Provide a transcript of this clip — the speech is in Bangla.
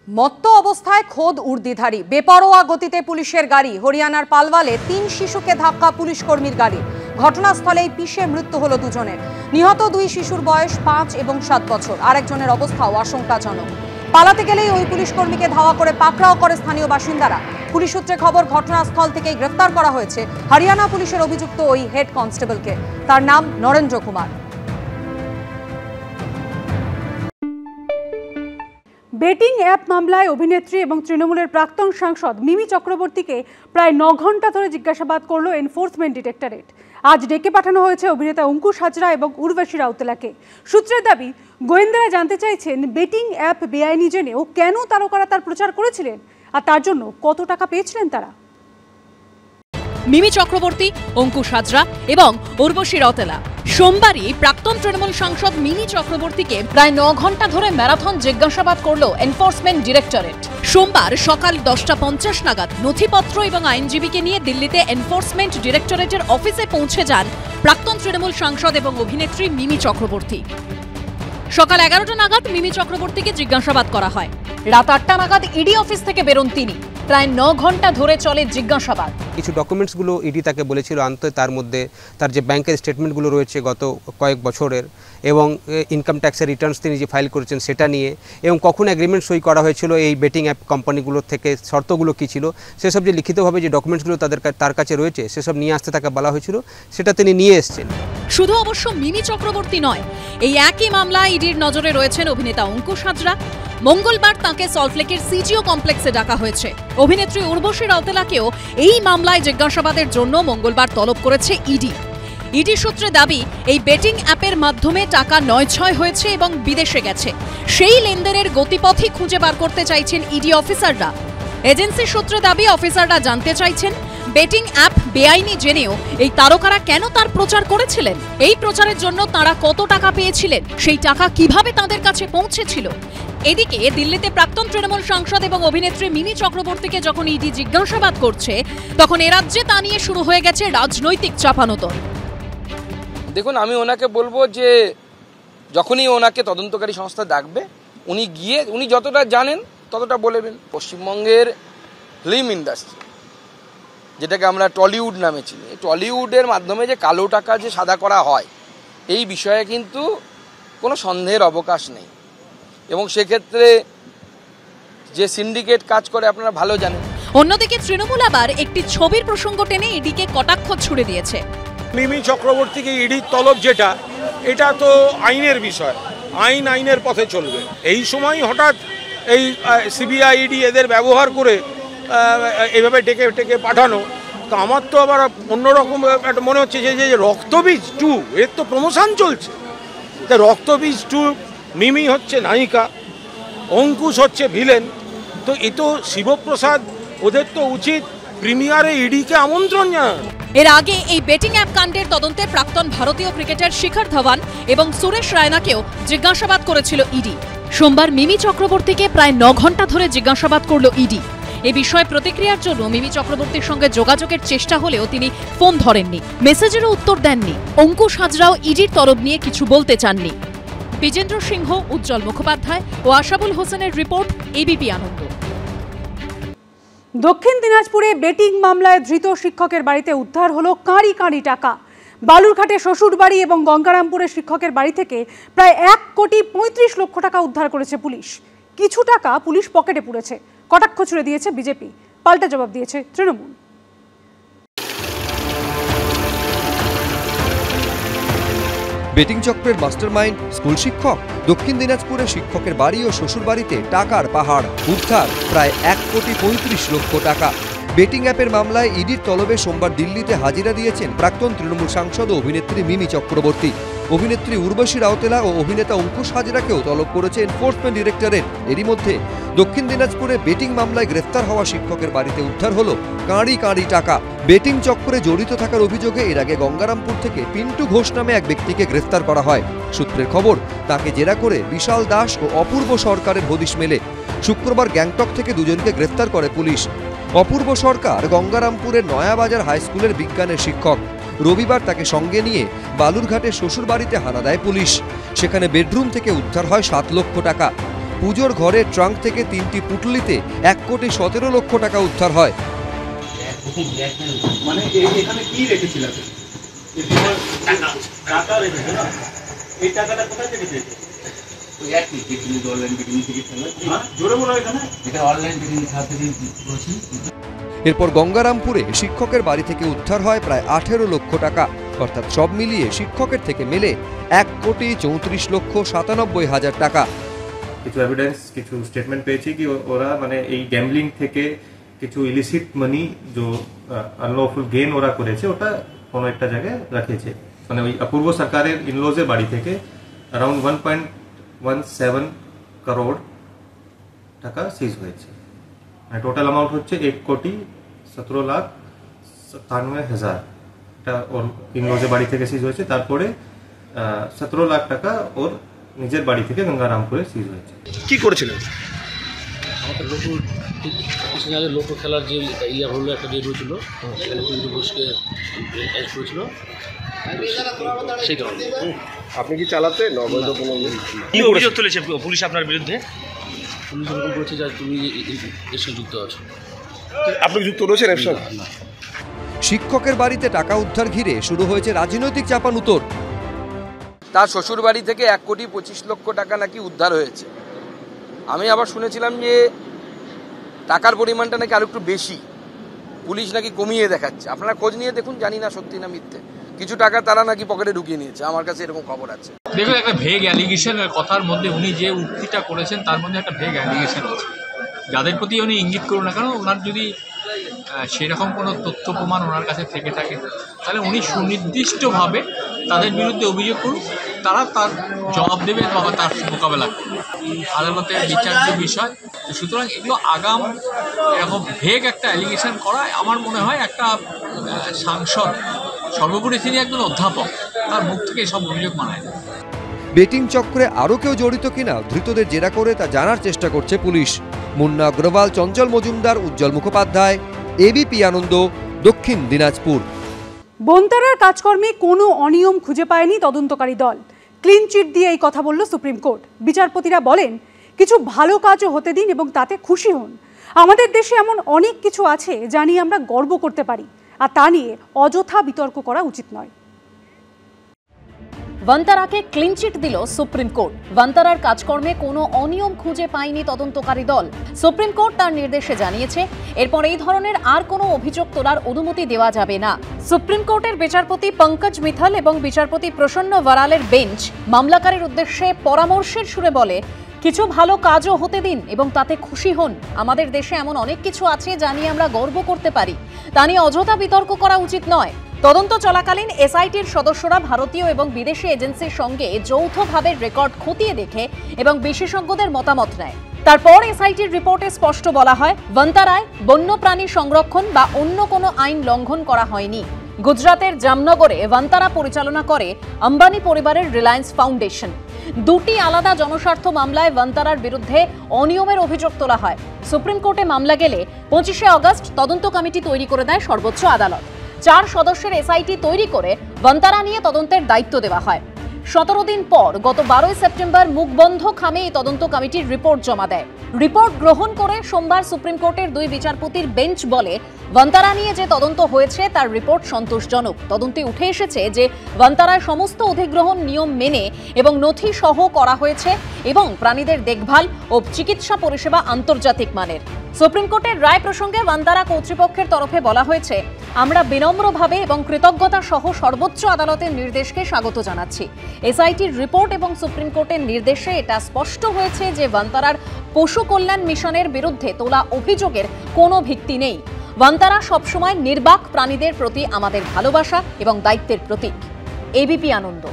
মত্ত অবস্থায় খোদ উর্দিধারী বেপরোয়া গতিতে পুলিশের গাড়ি। হরিয়ানার পালওয়ালে 3 শিশুকে ধাক্কা পুলিশ কর্মীর গাড়ি। ঘটনাস্থলেই পিষে মৃত্যু হলো দুজনের। নিহত 2 শিশুর বয়স 5 এবং 7 বছর। আরেকজনের অবস্থাও আশঙ্কাজনক। পালাতে গেলেই ওই পুলিশ কর্মীকে ধাওয়া করে পাকড়াও করে স্থানীয় বাসিন্দারা। পুলিশ সূত্রে খবর, ঘটনাস্থল থেকেই গ্রেফতার করা হয়েছে হরিয়ানা পুলিশের অভিযুক্ত ওই হেড কনস্টেবলকে। তার নাম নরেন্দ্র কুমার। বেটিং অ্যাপ মামলায় অভিনেত্রী এবং তৃণমূলের প্রাক্তন সাংসদ মিমি চক্রবর্তীকে প্রায় 9 ঘন্টা ধরে জিজ্ঞাসাবাদ করল এনফোর্সমেন্ট ডিরেক্টরেট। আজ ডেকে পাঠানো হয়েছে অভিনেতা অঙ্কুশ হাজরা এবং উর্বশী রাউতেলাকে। সূত্রের দাবি, গোয়েন্দারা জানতে চাইছেন বেটিং অ্যাপ বেআইনি জেনেও কেন তারকারা তার প্রচার করেছিলেন আর তার জন্য কত টাকা পেয়েছিলেন তারা। মিমি চক্রবর্তী, অঙ্কুশ হাজরা এবং উর্বশী রাউতেলা সোমবারই প্রাক্তন তৃণমূল সাংসদ মিমি চক্রবর্তীকে প্রায় 9 ঘন্টা ধরে ম্যারাথন জিজ্ঞাসাবাদ করল এনফোর্সমেন্ট ডিরেক্টরেট। সোমবার সকাল 10:50 নাগাদ নথিপত্র এবং আইনজীবীকে নিয়ে দিল্লিতে এনফোর্সমেন্ট ডিরেক্টরেটের অফিসে পৌঁছে যান প্রাক্তন তৃণমূল সাংসদ এবং অভিনেত্রী মিমি চক্রবর্তী। সকাল 11টা নাগাদ মিমি চক্রবর্তীকে জিজ্ঞাসাবাদ করা হয়। রাত 8টা নাগাদ ইডি অফিস থেকে বেরোন তিনি। প্রায় 9 ঘন্টা ধরে চলে জিজ্ঞাসাবাদ। কিছু ডকুমেন্টসগুলো ইডি তাকে বলেছিল আনতে, তার মধ্যে তার যে ব্যাংকের স্টেটমেন্টগুলো রয়েছে গত কয়েক বছরের, এবং ইনকাম ট্যাক্সের রিটার্নস তিনি যে ফাইল করেছেন সেটা নিয়ে, এবং কখন এগ্রিমেন্ট সই করা হয়েছিল এই বেটিং অ্যাপ কোম্পানিগুলোর থেকে, শর্তগুলো কী ছিল, সেসব যে লিখিতভাবে যে ডকুমেন্টসগুলো তার কাছে রয়েছে সেসব নিয়ে আসতে তাকে বলা হয়েছিল, সেটা তিনি নিয়ে এসেছেন। শুধু অবশ্য মিমি চক্রবর্তী নয়, এই একই মামলায় ইডির নজরে রয়েছেন অভিনেতা অঙ্কুশ হাজরা। মঙ্গলবার তাঁকে সল্টলেকের সিজিও কমপ্লেক্সে ডাকা হয়েছে। অভিনেত্রী উর্বশী রাউতেলাকেও এই মামলায় জিজ্ঞাসাবাদের জন্য মঙ্গলবার তলব করেছে ইডি। ইডি সূত্রে দাবি, এই বেটিং অ্যাপের মাধ্যমে টাকা নয়ছয় হয়েছে এবং বিদেশে গেছে। সেই লেনদেনের গতিপথই খুঁজে বার করতে চাইছেন ইডি অফিসাররা। এজেন্সি সূত্রে দাবি, অফিসাররা জানতে চাইছেন বেটিং অ্যাপ বেআইনি জেনেও এই তারকারা কেন তার প্রচার করেছিলেন, এই প্রচারের জন্য তারা কত টাকা পেয়েছিলেন, সেই টাকা কিভাবে তাদের কাছে পৌঁছেছিল। এদিকে দিল্লিতে প্রাক্তন তৃণমূল সাংসদ এবং অভিনেত্রী মিমি চক্রবর্তীকে যখন ইডি জিজ্ঞাসাবাদ করছে, তখন এ রাজ্যে তা নিয়ে শুরু হয়ে গেছে রাজনৈতিক চাপানোতর। দেখুন, আমি ওনাকে বলবো যে যখনই ওনাকে তদন্তকারী সংস্থা ডাকবে, উনি গিয়ে উনি যতটা জানেন ততটা বলবেন। পশ্চিমবঙ্গের ফিল্ম ইন্ডাস্ট্রি, যেটাকে আমরা টলিউড নামে চিনি, টলিউডের মাধ্যমে যে কালো টাকা যে সাদা করা হয়, এই বিষয়ে কিন্তু কোনো সন্দেহের অবকাশ নেই। এবং সেক্ষেত্রে যে সিন্ডিকেট কাজ করে আপনারা ভালো জানেন। অন্যদিকে তৃণমূল আবার একটি ছবির প্রসঙ্গ টেনে ইডিকে কটাক্ষ ছুড়ে দিয়েছে। মিমি চক্রবর্তীকে ইডির তলব যেটা, এটা তো আইনের বিষয়, আইনের পথে চলবে। এই সময় হঠাৎ এই সিবিআই ইডি এদের ব্যবহার করে এইভাবে ডেকে পাঠানো, তো আমার তো আবার অন্যরকম একটা মনে হচ্ছে যে রক্তবীজ 2 এর তো প্রমোশন চলছে। তা রক্তবীজ 2 মিমি হচ্ছে নায়িকা, অঙ্কুশ হচ্ছে ভিলেন, তো এ তো শিবপ্রসাদ, ওদের তো উচিত প্রিমিয়ারে ইডিকে আমন্ত্রণ জানানো। এর আগে এই বেটিং অ্যাপ কাণ্ডের তদন্তে প্রাক্তন ভারতীয় ক্রিকেটার শিখর ধাওয়ান এবং সুরেশ রায়নাকেও জিজ্ঞাসাবাদ করেছিল ইডি। সোমবার মিমি চক্রবর্তীকে প্রায় 9 ঘন্টা ধরে জিজ্ঞাসাবাদ করল ইডি। এ বিষয়ে প্রতিক্রিয়ার জন্য মিমি চক্রবর্তীর সঙ্গে যোগাযোগের চেষ্টা হলেও তিনি ফোন ধরেননি, মেসেজেরও উত্তর দেননি। অঙ্কুশ হাজরাও ইডির তরফ নিয়ে কিছু বলতে চাননি। বিজেন্দ্র সিংহ, উজ্জ্বল মুখোপাধ্যায় ও আশাবুল হোসেনের রিপোর্ট, এবিপি আনন্দ। দক্ষিণ দিনাজপুরে বেটিং মামলায় ধৃত শিক্ষকের বাড়িতে উদ্ধার হলো কাঁড়ি টাকা। বালুরঘাটে শ্বশুর বাড়ি এবং গঙ্গারামপুরের শিক্ষকের বাড়ি থেকে প্রায় 1,35,00,000 টাকা উদ্ধার করেছে পুলিশ। কিছু টাকা পুলিশ পকেটে পুরেছে। কটাক্ষ ছুড়ে দিয়েছে বিজেপি, পাল্টা জবাব দিয়েছে তৃণমূল। বেটিং চক্রের মাস্টারমাইন্ড স্কুল শিক্ষক। দক্ষিণ দিনাজপুরে শিক্ষকের বাড়ি ও শ্বশুর বাড়িতে টাকার পাহাড়। উদ্ধার প্রায় 1,35,00,000 টাকা। বেটিং অ্যাপের মামলায় ইডির তলবে সোমবার দিল্লিতে হাজিরা দিয়েছেন প্রাক্তন তৃণমূল সাংসদ ও অভিনেত্রী মিমি চক্রবর্তী। অভিনেত্রী উর্বশী রাউতেলা ও অভিনেতা অঙ্কুশ হাজরাকেও তলব করেছে এনফোর্সমেন্ট ডিরেক্টরেট। এরই মধ্যে দক্ষিণ দিনাজপুরে বেটিং মামলায় গ্রেফতার হওয়া শিক্ষকের বাড়িতে উদ্ধার হলো কাঁড়ি টাকা। বেটিং চক্রে জড়িত থাকার অভিযোগে এর আগে গঙ্গারামপুর থেকে পিন্টু ঘোষ নামে এক ব্যক্তিকে গ্রেফতার করা হয়। সূত্রের খবর, তাকে জেরা করে বিশাল দাস ও অপূর্ব সরকারের হদিশ মেলে। শুক্রবার গ্যাংটক থেকে দুজনকে গ্রেফতার করে পুলিশ। অপূর্ব সরকার গঙ্গারামপুরের নয়াবাজার হাই স্কুলের বিজ্ঞানের শিক্ষক। রবিবার তাকে সঙ্গে নিয়ে বালুরঘাটের শ্বশুর বাড়িতে হানা দেয় পুলিশ। সেখানে বেডরুম থেকে উদ্ধার হয় 7 লক্ষ টাকা। পুজোর ঘরের ট্রাঙ্ক থেকে 3টি পুটলিতে 1,17,00,000 টাকা উদ্ধার হয়। মানে এখানে কি রেখেছিল? টাকা রেখেছে না? এই টাকাটা কোথায় থেকে পেয়েছে? এরপর গঙ্গারামপুরে শিক্ষকের বাড়ি থেকে উদ্ধার হয় প্রায় 18 লক্ষ টাকা, অর্থাৎ সব মিলিয়ে শিক্ষকের থেকে মেলে 1,34,97,000 টাকা। কিছু এভিডেন্স, কিছু স্টেটমেন্ট পেয়েছি কি ওরা মানে এই গ্যাম্বলিং থেকে কিছু ইলিসিট মানি যে আনলফুল গেইন ওরা করেছে ওটা কোনো একটা জায়গায় রাখেছে। মানে ওই অপূর্ব সরকারের ইনলজের বাড়ি থেকে অ্যারাউন্ড 1.17 করোড় টাকা সিজ হয়েছে। মানে টোটাল অ্যামাউন্ট হচ্ছে 1,17,97,000। এটা ওর ইনলজের বাড়ি থেকে সিজ হয়েছে। তারপরে 17 লাখ টাকা ওর নিজের বাড়ি থেকে গঙ্গারামপুরে সিজ হয়েছে। কি করেছিলেন? আমাদের লোটো খেলার যে ইয়া হলো একটা ডে হয়েছিল, সেখানে কিন্তু ঘোষকে অ্যারেস্ট করেছিল। সেই কারণে আপনি কি চালাতে অবৈধ কোনো কি অভিযোগ তুলেছে পুলিশ আপনার বিরুদ্ধে? পুলিশ এরকম করেছে যে তুমি এর সঙ্গে যুক্ত আছো। আপনি যুক্ত রয়েছেন এর সঙ্গে? শিক্ষকের বাড়িতে টাকা উদ্ধার ঘিরে শুরু হয়েছে রাজনৈতিক চাপানুতোর। তার শ্বশুর বাড়ি থেকে 1,25,00,000 টাকা নাকি উদ্ধার হয়েছে। আমি আবার শুনেছিলাম যে টাকার পরিমাণটা নাকি আরো একটু বেশি, পুলিশ নাকি কমিয়ে দেখাচ্ছে। আপনারা খোঁজ নিয়ে দেখুন, জানি না সত্যি না মিথ্যে। কিছু টাকা তারা নাকি পকেটে ঢুকিয়ে নিয়েছে, আমার কাছে এরকম খবর আছে। দেখুন, একটা ভেগ অ্যালিগেশনের কথার মধ্যে উনি যে উক্তিটা করেছেন তার মধ্যে একটা ভেগ অ্যালিগেশন আছে। যাদের প্রতি উনি ইঙ্গিত করুন না কেন, ওনার যদি সেরকম কোনো তথ্য প্রমাণ ওনার কাছে থেকে থাকে তাহলে উনি সুনির্দিষ্টভাবে তাদের বিরুদ্ধে অভিযোগ করুন, তারা তার জবাব দেবে বা তার মোকাবেলা করবে। আদালতের বিচার্য বিষয়। সুতরাং এগুলো আগাম এরকম ভেগ একটা অ্যালিগেশন করা, আমার মনে হয় একটা সাংসদ, সর্বোপরি তিনি একজন অধ্যাপক, তার মুখ থেকে সব অভিযোগ মানায় না। বেটিং চক্রে আরও কেউ জড়িত কিনা ধৃতদের জেরা করে তা জানার চেষ্টা করছে পুলিশ। মুন্না অগ্রওয়াল, চঞ্চল মজুমদার, উজ্জ্বল মুখোপাধ্যায়, এবিপি আনন্দ, দক্ষিণ দিনাজপুর। বন্তারার কাজকর্মে কোনো অনিয়ম খুঁজে পায়নি তদন্তকারী দল। ক্লিন চিট দিয়ে এই কথা বলল সুপ্রিম কোর্ট। বিচারপতিরা বলেন, কিছু ভালো কাজও হতে দিন এবং তাতে খুশি হন। আমাদের দেশে এমন অনেক কিছু আছে যা নিয়ে আমরা গর্ব করতে পারি, আর তা নিয়ে অযথা বিতর্ক করা উচিত নয়। ভান্তারাকে ক্লিন চিট দিল সুপ্রিম কোর্ট। ভান্তারার কাজকর্মে কোনো অনিয়ম খুঁজে পায়নি তদন্তকারী দল। সুপ্রিম কোর্ট তার নির্দেশে জানিয়েছে, এরপর এই ধরনের আর কোনো অভিযোগ তোলার অনুমতি দেওয়া যাবে না। সুপ্রিম কোর্টের বিচারপতি পঙ্কজ মিথল এবং বিচারপতি প্রসন্ন বরালের বেঞ্চ মামলাকারীর উদ্দেশ্যে পরামর্শের সুরে বলে, কিছু ভালো কাজও হতে দিন এবং তাতে খুশি হন। আমাদের দেশে এমন অনেক কিছু আছে যা নিয়ে আমরা গর্ব করতে পারি, তা নিয়ে অযথা বিতর্ক করা উচিত নয়। তদন্ত চলাকালীন এসআইটির সদস্যরা ভারতীয় এবং বিদেশি এজেন্সির সঙ্গে যৌথভাবে রেকর্ড খতিয়ে দেখে এবং বিশেষজ্ঞদের মতামত নেয়। তারপর এসআইটির রিপোর্টে স্পষ্ট বলা হয়, ভান্তারায় বন্যপ্রাণী সংরক্ষণ বা অন্য কোনো আইন লঙ্ঘন করা হয়নি। গুজরাতের জামনগরে ভান্তারা পরিচালনা করে আম্বানি পরিবারের রিলায়েন্স ফাউন্ডেশন। দুটি আলাদা জনস্বার্থ মামলায় ভান্তারার বিরুদ্ধে অনিয়মের অভিযোগ তোলা হয়। সুপ্রিম কোর্টে মামলা গেলে 25শে আগস্ট তদন্ত কমিটি তৈরি করে দেয় সর্বোচ্চ আদালত। 4 সদস্যের এসআইটি তৈরি করে ভান্তারা নিয়ে তদন্তের দায়িত্ব দেওয়া হয়। 17 দিন পর গত 12 সেপ্টেম্বর মুখবন্ধ খামে এই তদন্ত কমিটির রিপোর্ট জমা দেয়। রিপোর্ট গ্রহণ করে সোমবার সুপ্রিম কোর্টের 2 বিচারপতির বেঞ্চ বলে, ভান্তারা নিয়ে যে তদন্ত হয়েছে তার রিপোর্ট সন্তোষজনক। তদন্তে উঠে এসেছে যে ভান্তারায় সমস্ত অধিগ্রহণ নিয়ম মেনে এবং নথি সহ করা হয়েছে এবং প্রাণীদের দেখভাল ও চিকিৎসা পরিষেবা আন্তর্জাতিক মানের। সুপ্রিম কোর্টের রায় প্রসঙ্গে ভান্তারা কর্তৃপক্ষের তরফে বলা হয়েছে, আমরা বিনম্রভাবে এবং কৃতজ্ঞতা সহ সর্বোচ্চ আদালতের নির্দেশকে স্বাগত জানাচ্ছি। এসআইটির রিপোর্ট এবং সুপ্রিম কোর্টের নির্দেশে এটা স্পষ্ট হয়েছে যে ভান্তারার পশু কল্যাণ মিশনের বিরুদ্ধে তোলা অভিযোগের কোনো ভিত্তি নেই। ভান্তারা সবসময় নির্বাক প্রাণীদের প্রতি আমাদের ভালোবাসা এবং দায়িত্বের প্রতীক। এবিপি আনন্দ।